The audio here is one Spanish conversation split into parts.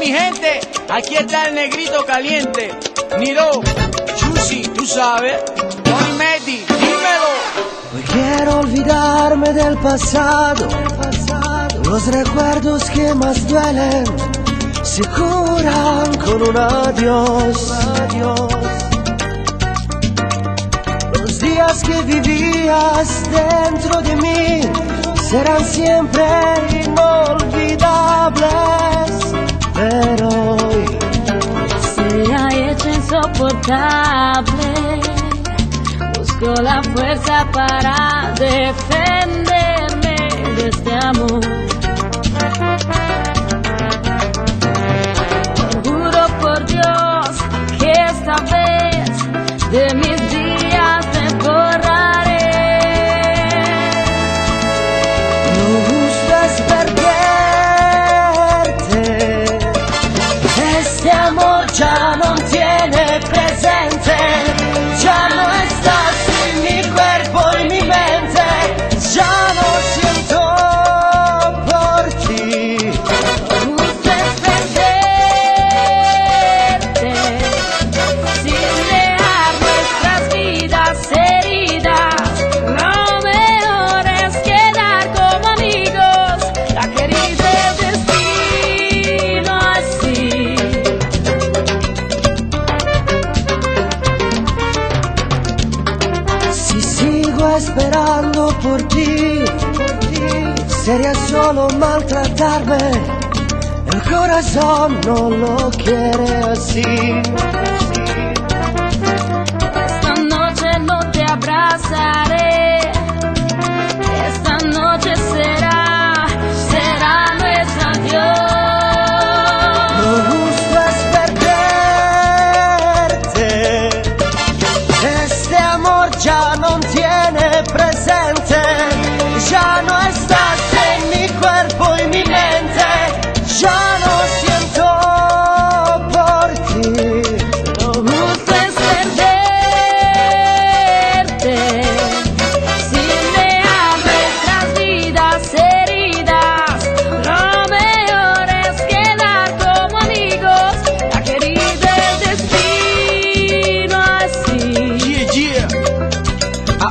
mi gente, aquí está el negrito caliente. Niro, Juicy, tú sabes. Tony Medi, dímelo. Hoy quiero olvidarme del pasado. Los recuerdos que más duelen se curan con un adiós. Los días que vivías dentro de mí serán siempre inolvidables. Pero hoy se ha hecho insoportable. Busco la fuerza para defenderme de este amor. Juro por Dios que esta vez de mis días te borraré. lo justo es perderte. Este amor ya no tiene presente. Ya no estás en mi cuerpo y mi mente. Ya no siento por ti. Justo es perderte sin dejar nuestras vidas heridas. Lo mejor es quedar como amigos. La querida el destino así. Si sigo esperando por ti, sería solo maltratarme. El corazón no lo quiere así. Esta noche no te abrazaré. Esta noche será nuestro adiós. Lo justo es perderte. Este amor ya no tiene presente. Ya no estás en mi cuerpo y mi mente. Ya no siento por ti. Lo justo es perderte sin dejar nuestras vidas heridas. Lo mejor es quedar como amigos. La querida el destino así. Yeah.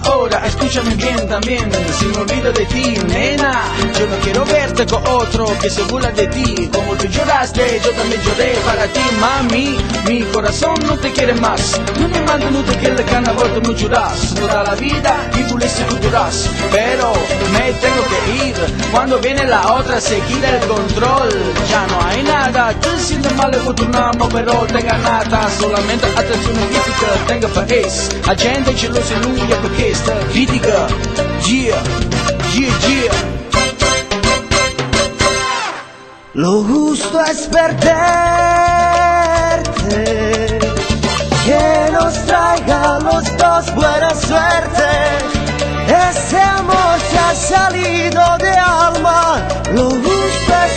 Ahora escúchame bien también, si me olvido de ti, nena. Yo no quiero verte con otro que se burla de ti. Como tú lloraste, yo también lloré para ti, mami. Mi corazón no te quiere más. No me manda no te quiere que volta me lloras. Toda la vida y tú le escucharás. Pero me tengo que ir. Cuando viene la otra se quita el control. Ya no hay nada. Tú sientes mal por tu nombre, pero tenga nada. Solamente atención física, tenga paz. A gente ci lo se lunga perché sta critica. Yeah. Lo justo es perderte, que nos traiga a los dos buena suerte. Ese amor se ha salido de alma. Lo justo es